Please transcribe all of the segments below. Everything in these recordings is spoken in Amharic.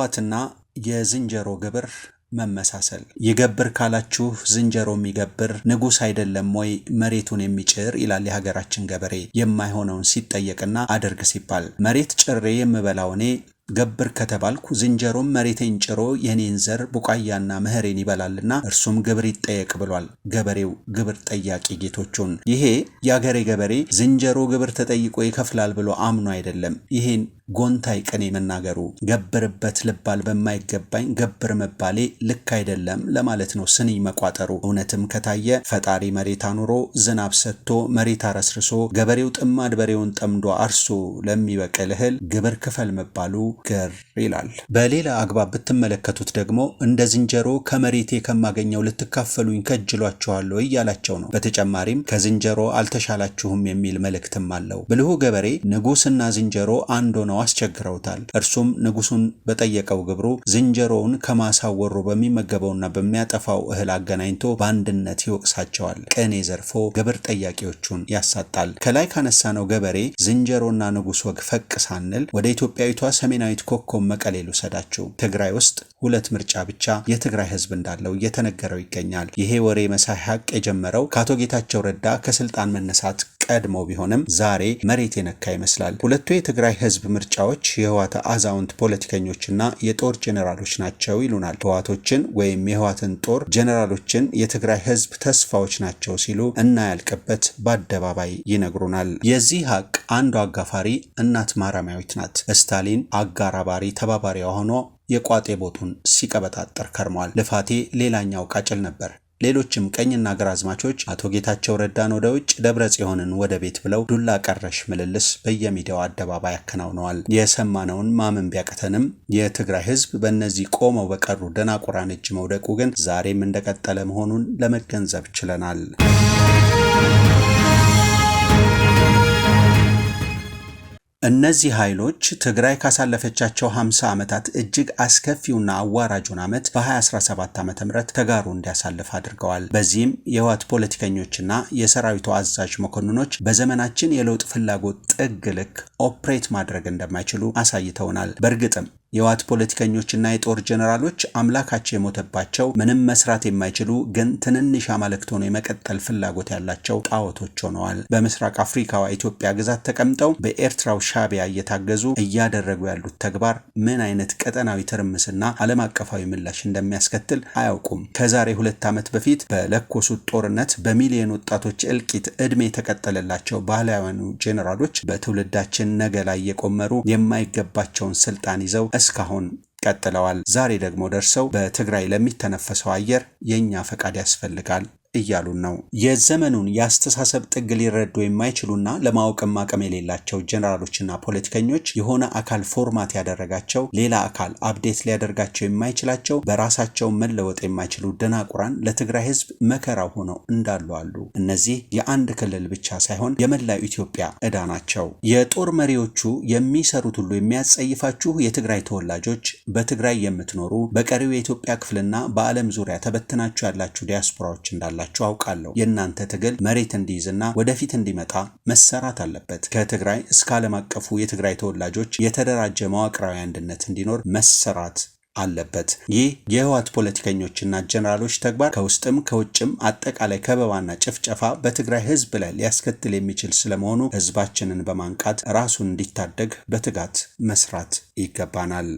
የህዋትና የዝንጀሮ ግብር መመሳሰል ይገብር ካላችሁ ዝንጀሮ የሚገብር ንጉስ አይደለም ወይ መሬቱን የሚጭር ይላል የሀገራችን ገበሬ የማይሆነውን ሲጠየቅና አድርግ ሲባል መሬት ጭሬ የምበላው እኔ ገብር ከተባልኩ ዝንጀሮም መሬቴን ጭሮ የኔን ዘር ቡቃያና መኸሬን ይበላልና እርሱም ግብር ይጠየቅ ብሏል ገበሬው ግብር ጠያቂ ጌቶቹን። ይሄ የአገሬ ገበሬ ዝንጀሮ ግብር ተጠይቆ ይከፍላል ብሎ አምኖ አይደለም ይሄን ጎንታይ ቅኔ መናገሩ ገብርበት ልባል በማይገባኝ ገብር መባሌ ልክ አይደለም ለማለት ነው ስንኝ መቋጠሩ። እውነትም ከታየ ፈጣሪ መሬት አኑሮ ዝናብ ሰጥቶ መሬት አረስርሶ ገበሬው ጥማድ በሬውን ጠምዶ አርሶ ለሚበቅል እህል ግብር ክፈል መባሉ ገር ይላል። በሌላ አግባብ ብትመለከቱት ደግሞ እንደ ዝንጀሮ ከመሬቴ ከማገኘው ልትካፈሉኝ ከጅሏቸዋለሁ እያላቸው ነው። በተጨማሪም ከዝንጀሮ አልተሻላችሁም የሚል መልእክትም አለው። ብልሁ ገበሬ ንጉስና ዝንጀሮ አንድ ሆነው አስቸግረውታል። እርሱም ንጉሱን በጠየቀው ግብሩ ዝንጀሮውን ከማሳው ወሮ በሚመገበውና በሚያጠፋው እህል አገናኝቶ በአንድነት ይወቅሳቸዋል። ቅኔ ዘርፎ ግብር ጠያቂዎቹን ያሳጣል። ከላይ ካነሳነው ገበሬ ዝንጀሮና ንጉስ ወግ ፈቅ ሳንል ወደ ኢትዮጵያዊቷ ሰሜናዊት ኮከብ መቀሌ ልውሰዳችሁ። ትግራይ ውስጥ ሁለት ምርጫ ብቻ የትግራይ ህዝብ እንዳለው እየተነገረው ይገኛል። ይሄ ወሬ መሳይ ሀቅ የጀመረው ከአቶ ጌታቸው ረዳ ከስልጣን መነሳት ቀድሞ ቢሆንም ዛሬ መሬት የነካ ይመስላል። ሁለቱ የትግራይ ህዝብ ምርጫዎች የህዋት አዛውንት ፖለቲከኞችና የጦር ጄኔራሎች ናቸው ይሉናል። ህዋቶችን ወይም የህዋትን ጦር ጄኔራሎችን የትግራይ ህዝብ ተስፋዎች ናቸው ሲሉ እናያልቅበት በአደባባይ ይነግሩናል። የዚህ ሀቅ አንዱ አጋፋሪ እናት ማርያማዊት ናት። ስታሊን አጋራባሪ ተባባሪዋ ሆኖ የቋጤ ቦቱን ሲቀበጣጠር ከርሟል። ልፋቴ ሌላኛው ቃጭል ነበር። ሌሎችም ቀኝና ግራዝማቾች አቶ ጌታቸው ረዳን ወደ ውጭ ደብረ ጽዮንን ወደ ቤት ብለው ዱላ ቀረሽ ምልልስ በየሚዲያው አደባባይ ያከናውነዋል። የሰማነውን ማመን ቢያቀተንም የትግራይ ህዝብ በእነዚህ ቆመው በቀሩ ደናቁራን እጅ መውደቁ ግን ዛሬም እንደቀጠለ መሆኑን ለመገንዘብ ችለናል። እነዚህ ኃይሎች ትግራይ ካሳለፈቻቸው 50 ዓመታት እጅግ አስከፊውና አዋራጁን ዓመት በ2017 ዓ.ም ተጋሩ እንዲያሳልፍ አድርገዋል። በዚህም የህወሓት ፖለቲከኞችና የሰራዊቱ አዛዥ መኮንኖች በዘመናችን የለውጥ ፍላጎት ጥግ ልክ ኦፕሬት ማድረግ እንደማይችሉ አሳይተውናል። በእርግጥም የህወሓት ፖለቲከኞችና የጦር ጄኔራሎች አምላካቸው የሞተባቸው ምንም መስራት የማይችሉ ግን ትንንሽ አማልክት ሆነው የመቀጠል ፍላጎት ያላቸው ጣዖቶች ሆነዋል። በምስራቅ አፍሪካዋ ኢትዮጵያ ግዛት ተቀምጠው በኤርትራው ሻዕቢያ እየታገዙ እያደረጉ ያሉት ተግባር ምን አይነት ቀጠናዊ ትርምስና ዓለም አቀፋዊ ምላሽ እንደሚያስከትል አያውቁም። ከዛሬ 2 ዓመት በፊት በለኮሱት ጦርነት በሚሊዮን ወጣቶች እልቂት እድሜ የተቀጠለላቸው ባህላዊያኑ ጄኔራሎች በትውልዳችን ነገ ላይ የቆመሩ የማይገባቸውን ስልጣን ይዘው እስካሁን ቀጥለዋል። ዛሬ ደግሞ ደርሰው በትግራይ ለሚተነፈሰው አየር የኛ ፈቃድ ያስፈልጋል እያሉን ነው። የዘመኑን የአስተሳሰብ ጥግ ሊረዱ የማይችሉና ለማወቅም አቅም የሌላቸው ጄኔራሎችና ፖለቲከኞች የሆነ አካል ፎርማት ያደረጋቸው ሌላ አካል አፕዴት ሊያደርጋቸው የማይችላቸው በራሳቸው መለወጥ የማይችሉ ደናቁራን ለትግራይ ህዝብ መከራው ሆነው እንዳሉ አሉ። እነዚህ የአንድ ክልል ብቻ ሳይሆን የመላው ኢትዮጵያ ዕዳ ናቸው። የጦር መሪዎቹ የሚሰሩት ሁሉ የሚያጸይፋችሁ የትግራይ ተወላጆች፣ በትግራይ የምትኖሩ በቀሪው የኢትዮጵያ ክፍልና በዓለም ዙሪያ ተበትናችሁ ያላችሁ ዲያስፖራዎች እንዳላችሁ አውቃለሁ። የእናንተ ትግል መሬት እንዲይዝና ወደፊት እንዲመጣ መሰራት አለበት። ከትግራይ እስከ ዓለም አቀፉ የትግራይ ተወላጆች የተደራጀ መዋቅራዊ አንድነት እንዲኖር መሰራት አለበት። ይህ የህወሓት ፖለቲከኞችና ጄኔራሎች ተግባር ከውስጥም ከውጭም አጠቃላይ ከበባና ጭፍጨፋ በትግራይ ህዝብ ላይ ሊያስከትል የሚችል ስለመሆኑ ህዝባችንን በማንቃት ራሱን እንዲታደግ በትጋት መስራት ይገባናል።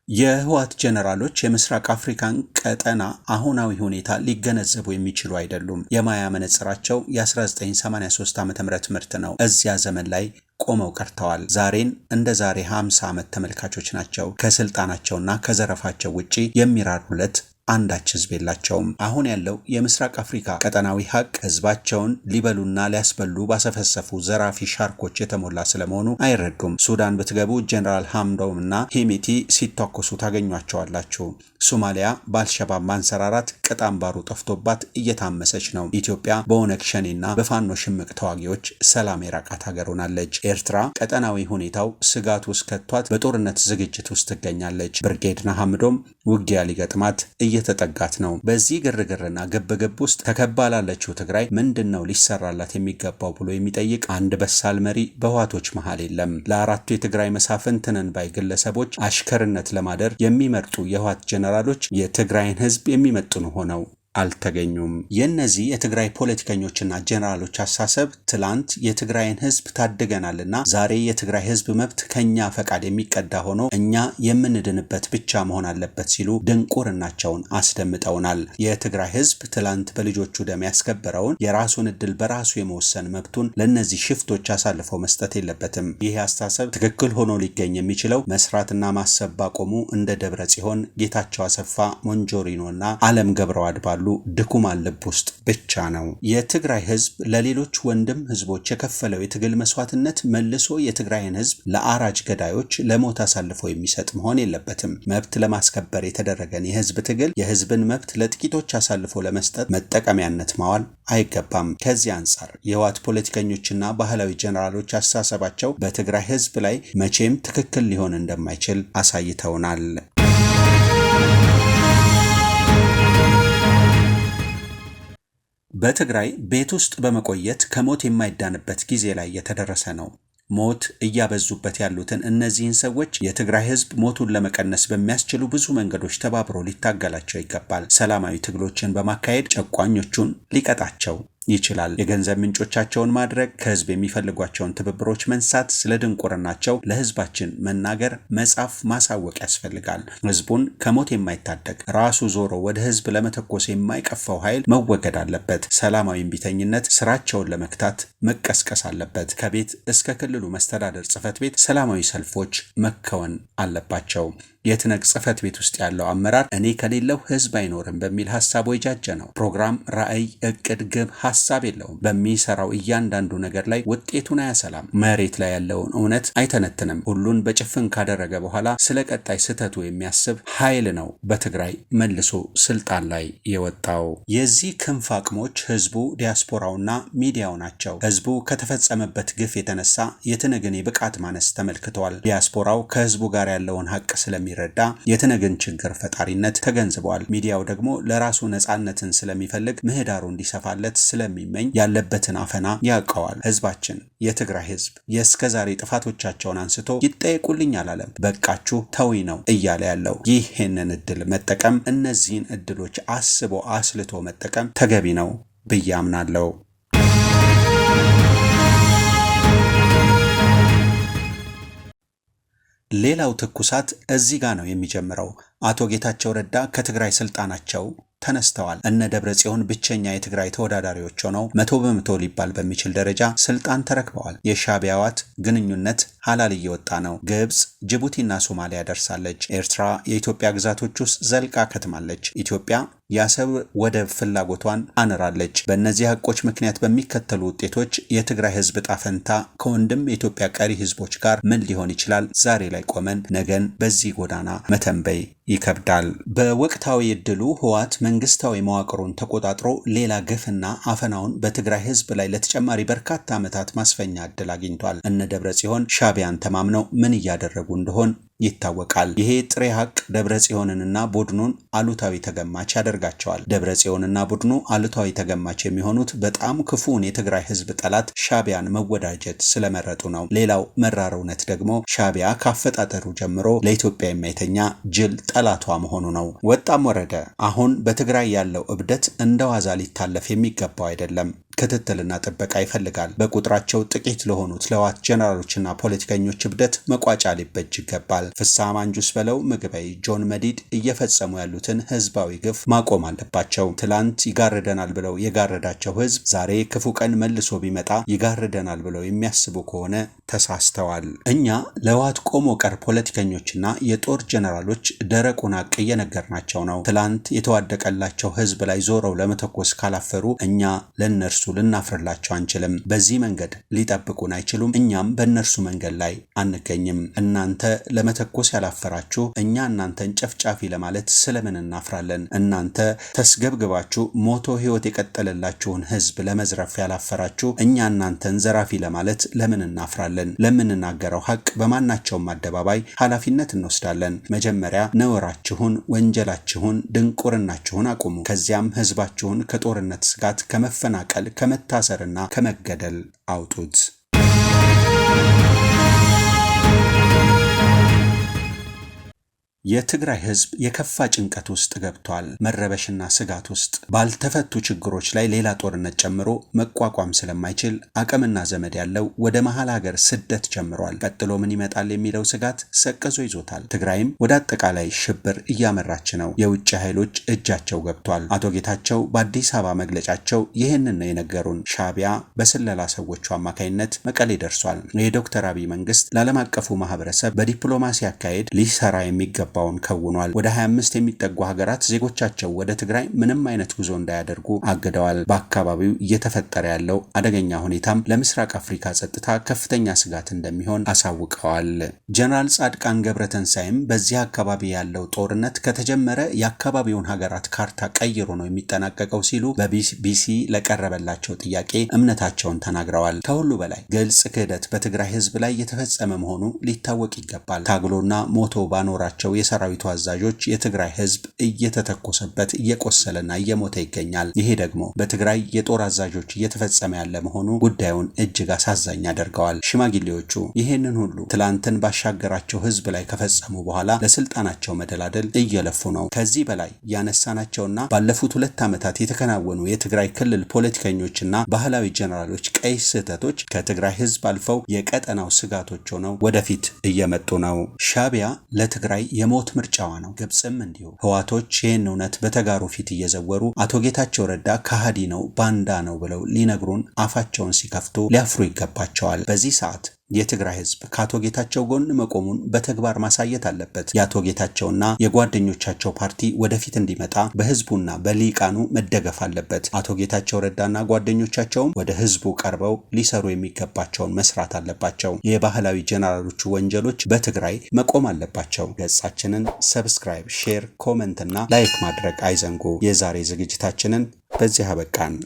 የህወሓት ጄኔራሎች የምስራቅ አፍሪካን ቀጠና አሁናዊ ሁኔታ ሊገነዘቡ የሚችሉ አይደሉም። የማያ መነጽራቸው የ1983 ዓ.ም ምርት ነው። እዚያ ዘመን ላይ ቆመው ቀርተዋል። ዛሬን እንደ ዛሬ 50 ዓመት ተመልካቾች ናቸው። ከስልጣናቸውና ከዘረፋቸው ውጪ የሚራሩለት አንዳች ህዝብ የላቸውም። አሁን ያለው የምስራቅ አፍሪካ ቀጠናዊ ሀቅ ህዝባቸውን ሊበሉና ሊያስበሉ ባሰፈሰፉ ዘራፊ ሻርኮች የተሞላ ስለመሆኑ አይረዱም። ሱዳን ብትገቡ ጄኔራል ሐምዶም እና ሄሜቲ ሲተኮሱ ታገኟቸዋላችሁ። ሶማሊያ በአልሸባብ ማንሰራራት ቅጣምባሩ ጠፍቶባት እየታመሰች ነው። ኢትዮጵያ በኦነግ ሸኔና በፋኖ ሽምቅ ተዋጊዎች ሰላም የራቃት ሀገር ሆናለች። ኤርትራ ቀጠናዊ ሁኔታው ስጋት ውስጥ ከቷት በጦርነት ዝግጅት ውስጥ ትገኛለች። ብርጌድ ንሓመዶም ውጊያ ሊገጥማት እየተጠጋት ነው። በዚህ ግርግርና ግብግብ ውስጥ ተከባ ላለችው ትግራይ ምንድነው ሊሰራላት የሚገባው ብሎ የሚጠይቅ አንድ በሳል መሪ በህወሓቶች መሃል የለም። ለአራቱ የትግራይ መሳፍንት ነን ባይ ግለሰቦች አሽከርነት ለማደር የሚመርጡ የህወሓት ጀነራሎች የትግራይን ህዝብ የሚመጥኑ ሆነው አልተገኙም። የነዚህ የትግራይ ፖለቲከኞችና ጀነራሎች አሳሰብ ትላንት የትግራይን ህዝብ ታድገናልና ዛሬ የትግራይ ህዝብ መብት ከኛ ፈቃድ የሚቀዳ ሆኖ እኛ የምንድንበት ብቻ መሆን አለበት ሲሉ ድንቁርናቸውን አስደምጠውናል። የትግራይ ህዝብ ትላንት በልጆቹ ደም ያስከበረውን የራሱን እድል በራሱ የመወሰን መብቱን ለነዚህ ሽፍቶች አሳልፈው መስጠት የለበትም። ይህ አስተሳሰብ ትክክል ሆኖ ሊገኝ የሚችለው መስራትና ማሰብ ባቆሙ እንደ ደብረ ጽዮን፣ ጌታቸው አሰፋ፣ ሞንጆሪኖና አለም ገብረዋድ ባሉ ድኩማን ልብ ውስጥ ብቻ ነው። የትግራይ ህዝብ ለሌሎች ወንድም ህዝቦች የከፈለው የትግል መስዋዕትነት መልሶ የትግራይን ህዝብ ለአራጅ ገዳዮች ለሞት አሳልፎ የሚሰጥ መሆን የለበትም። መብት ለማስከበር የተደረገን የህዝብ ትግል የህዝብን መብት ለጥቂቶች አሳልፎ ለመስጠት መጠቀሚያነት ማዋል አይገባም። ከዚህ አንጻር የህወሓት ፖለቲከኞችና ባህላዊ ጀነራሎች አስተሳሰባቸው በትግራይ ህዝብ ላይ መቼም ትክክል ሊሆን እንደማይችል አሳይተውናል። በትግራይ ቤት ውስጥ በመቆየት ከሞት የማይዳንበት ጊዜ ላይ የተደረሰ ነው። ሞት እያበዙበት ያሉትን እነዚህን ሰዎች የትግራይ ህዝብ ሞቱን ለመቀነስ በሚያስችሉ ብዙ መንገዶች ተባብሮ ሊታገላቸው ይገባል። ሰላማዊ ትግሎችን በማካሄድ ጨቋኞቹን ሊቀጣቸው ይችላል። የገንዘብ ምንጮቻቸውን ማድረግ፣ ከህዝብ የሚፈልጓቸውን ትብብሮች መንሳት፣ ስለ ድንቁርናቸው ለህዝባችን መናገር፣ መጻፍ፣ ማሳወቅ ያስፈልጋል። ህዝቡን ከሞት የማይታደግ ራሱ ዞሮ ወደ ህዝብ ለመተኮስ የማይቀፋው ኃይል መወገድ አለበት። ሰላማዊ እምቢተኝነት ስራቸውን ለመክታት መቀስቀስ አለበት። ከቤት እስከ ክልሉ መስተዳደር ጽህፈት ቤት ሰላማዊ ሰልፎች መከወን አለባቸው። የትነግ ጽህፈት ቤት ውስጥ ያለው አመራር እኔ ከሌለው ህዝብ አይኖርም በሚል ሐሳብ ወጃጀ ነው። ፕሮግራም፣ ራዕይ፣ እቅድ፣ ግብ፣ ሐሳብ የለውም። በሚሰራው እያንዳንዱ ነገር ላይ ውጤቱን አያሰላም። መሬት ላይ ያለውን እውነት አይተነትንም። ሁሉን በጭፍን ካደረገ በኋላ ስለ ቀጣይ ስህተቱ የሚያስብ ኃይል ነው በትግራይ መልሶ ስልጣን ላይ የወጣው። የዚህ ክንፍ አቅሞች ህዝቡ፣ ዲያስፖራውና ሚዲያው ናቸው። ህዝቡ ከተፈጸመበት ግፍ የተነሳ የትነግን የብቃት ማነስ ተመልክተዋል። ዲያስፖራው ከህዝቡ ጋር ያለውን ሀቅ ስለሚረዳ የትነግን ችግር ፈጣሪነት ተገንዝበዋል። ሚዲያው ደግሞ ለራሱ ነጻነትን ስለሚፈልግ ምህዳሩ እንዲሰፋለት ስለሚመኝ ያለበትን አፈና ያውቀዋል። ህዝባችን፣ የትግራይ ህዝብ የእስከዛሬ ጥፋቶቻቸውን አንስቶ ይጠየቁልኝ አላለም። በቃችሁ ተዊ ነው እያለ ያለው። ይህንን እድል መጠቀም፣ እነዚህን እድሎች አስቦ አስልቶ መጠቀም ተገቢ ነው ብዬ አምናለሁ። ሌላው ትኩሳት እዚህ ጋር ነው የሚጀምረው። አቶ ጌታቸው ረዳ ከትግራይ ስልጣናቸው ተነስተዋል። እነ ደብረ ጽዮን ብቸኛ የትግራይ ተወዳዳሪዎች ሆነው 100% ሊባል በሚችል ደረጃ ስልጣን ተረክበዋል። የሻዕቢያ ዋት ግንኙነት ሐላል እየወጣ ነው። ግብጽ፣ ጅቡቲና ሶማሊያ ደርሳለች። ኤርትራ የኢትዮጵያ ግዛቶች ውስጥ ዘልቃ ከትማለች። ኢትዮጵያ የአሰብ ወደብ ፍላጎቷን አንራለች። በእነዚህ ሀቆች ምክንያት በሚከተሉ ውጤቶች የትግራይ ህዝብ ዕጣ ፈንታ ከወንድም የኢትዮጵያ ቀሪ ህዝቦች ጋር ምን ሊሆን ይችላል? ዛሬ ላይ ቆመን ነገን በዚህ ጎዳና መተንበይ ይከብዳል። በወቅታዊ እድሉ ህወሓት መንግስታዊ መዋቅሩን ተቆጣጥሮ ሌላ ግፍና አፈናውን በትግራይ ህዝብ ላይ ለተጨማሪ በርካታ ዓመታት ማስፈኛ እድል አግኝቷል። እነ ደብረ ጽዮን ሻዕቢያን ተማምነው ምን እያደረጉ እንደሆን ይታወቃል። ይሄ ጥሬ ሀቅ ደብረ ጽዮንንና ቡድኑን አሉታዊ ተገማች ያደርጋቸዋል። ደብረ ጽዮንና ቡድኑ አሉታዊ ተገማች የሚሆኑት በጣም ክፉን የትግራይ ህዝብ ጠላት ሻዕቢያን መወዳጀት ስለመረጡ ነው። ሌላው መራር እውነት ደግሞ ሻዕቢያ ካፈጣጠሩ ጀምሮ ለኢትዮጵያ የማይተኛ ጅል ጠላቷ መሆኑ ነው። ወጣም ወረደ አሁን በትግራይ ያለው እብደት እንደዋዛ ሊታለፍ የሚገባው አይደለም። ክትትልና ጥበቃ ይፈልጋል። በቁጥራቸው ጥቂት ለሆኑት ለህወሓት ጀነራሎችና ፖለቲከኞች እብደት መቋጫ ሊበጅ ይገባል። ፍስሐ ማንጁስ በለው ምግበይ፣ ጆን መዲድ እየፈጸሙ ያሉትን ህዝባዊ ግፍ ማቆም አለባቸው። ትላንት ይጋርደናል ብለው የጋረዳቸው ህዝብ ዛሬ ክፉ ቀን መልሶ ቢመጣ ይጋርደናል ብለው የሚያስቡ ከሆነ ተሳስተዋል። እኛ ለህወሓት ቆሞ ቀር ፖለቲከኞችና የጦር ጀነራሎች ደረቁን ሀቅ እየነገርናቸው ነው። ትላንት የተዋደቀላቸው ህዝብ ላይ ዞረው ለመተኮስ ካላፈሩ እኛ ለነርሱ ልናፍርላቸው አንችልም። በዚህ መንገድ ሊጠብቁን አይችሉም። እኛም በእነርሱ መንገድ ላይ አንገኝም። እናንተ ለመተኮስ ያላፈራችሁ እኛ እናንተን ጨፍጫፊ ለማለት ስለምን እናፍራለን? እናንተ ተስገብግባችሁ ሞቶ ሕይወት የቀጠለላችሁን ሕዝብ ለመዝረፍ ያላፈራችሁ እኛ እናንተን ዘራፊ ለማለት ለምን እናፍራለን? ለምንናገረው ሐቅ በማናቸውም አደባባይ ኃላፊነት እንወስዳለን። መጀመሪያ ነውራችሁን፣ ወንጀላችሁን፣ ድንቁርናችሁን አቁሙ። ከዚያም ሕዝባችሁን ከጦርነት ስጋት፣ ከመፈናቀል፣ ከመታሰርና ከመገደል አውጡት። የትግራይ ህዝብ የከፋ ጭንቀት ውስጥ ገብቷል። መረበሽና ስጋት ውስጥ ባልተፈቱ ችግሮች ላይ ሌላ ጦርነት ጨምሮ መቋቋም ስለማይችል አቅምና ዘመድ ያለው ወደ መሃል ሀገር ስደት ጀምሯል። ቀጥሎ ምን ይመጣል የሚለው ስጋት ሰቅዞ ይዞታል። ትግራይም ወደ አጠቃላይ ሽብር እያመራች ነው። የውጭ ኃይሎች እጃቸው ገብቷል። አቶ ጌታቸው በአዲስ አበባ መግለጫቸው ይህንን ነው የነገሩን። ሻዕቢያ በስለላ ሰዎቹ አማካይነት መቀሌ ደርሷል። የዶክተር አብይ መንግስት ለዓለም አቀፉ ማህበረሰብ በዲፕሎማሲ አካሄድ ሊሰራ የሚገባ ባውን ከውኗል። ወደ 25 የሚጠጉ ሀገራት ዜጎቻቸው ወደ ትግራይ ምንም አይነት ጉዞ እንዳያደርጉ አግደዋል። በአካባቢው እየተፈጠረ ያለው አደገኛ ሁኔታም ለምስራቅ አፍሪካ ጸጥታ ከፍተኛ ስጋት እንደሚሆን አሳውቀዋል። ጀነራል ጻድቃን ገብረተንሳይም በዚህ አካባቢ ያለው ጦርነት ከተጀመረ የአካባቢውን ሀገራት ካርታ ቀይሮ ነው የሚጠናቀቀው ሲሉ በቢቢሲ ለቀረበላቸው ጥያቄ እምነታቸውን ተናግረዋል። ከሁሉ በላይ ግልጽ ክህደት በትግራይ ህዝብ ላይ የተፈጸመ መሆኑ ሊታወቅ ይገባል። ታግሎና ሞቶ ባኖራቸው የሰራዊቱ አዛዦች የትግራይ ህዝብ እየተተኮሰበት እየቆሰለና እየሞተ ይገኛል። ይሄ ደግሞ በትግራይ የጦር አዛዦች እየተፈጸመ ያለ መሆኑ ጉዳዩን እጅግ አሳዛኝ ያደርገዋል። ሽማግሌዎቹ ይሄንን ሁሉ ትላንትን ባሻገራቸው ህዝብ ላይ ከፈጸሙ በኋላ ለስልጣናቸው መደላደል እየለፉ ነው። ከዚህ በላይ ያነሳናቸውና ባለፉት 2 ዓመታት የተከናወኑ የትግራይ ክልል ፖለቲከኞችና ባህላዊ ጀነራሎች ቀይ ስህተቶች ከትግራይ ህዝብ አልፈው የቀጠናው ስጋቶች ሆነው ወደፊት እየመጡ ነው። ሻዕቢያ ለትግራይ የሞት ምርጫዋ ነው። ግብጽም እንዲሁ። ህዋቶች ይህን እውነት በተጋሩ ፊት እየዘወሩ አቶ ጌታቸው ረዳ ከሃዲ ነው፣ ባንዳ ነው ብለው ሊነግሩን አፋቸውን ሲከፍቱ ሊያፍሩ ይገባቸዋል። በዚህ ሰዓት የትግራይ ህዝብ ከአቶ ጌታቸው ጎን መቆሙን በተግባር ማሳየት አለበት። የአቶ ጌታቸውና የጓደኞቻቸው ፓርቲ ወደፊት እንዲመጣ በህዝቡና በሊቃኑ መደገፍ አለበት። አቶ ጌታቸው ረዳና ጓደኞቻቸውም ወደ ህዝቡ ቀርበው ሊሰሩ የሚገባቸውን መስራት አለባቸው። የባህላዊ ጀነራሎቹ ወንጀሎች በትግራይ መቆም አለባቸው። ገጻችንን ሰብስክራይብ፣ ሼር፣ ኮመንት እና ላይክ ማድረግ አይዘንጉ። የዛሬ ዝግጅታችንን በዚህ አበቃን።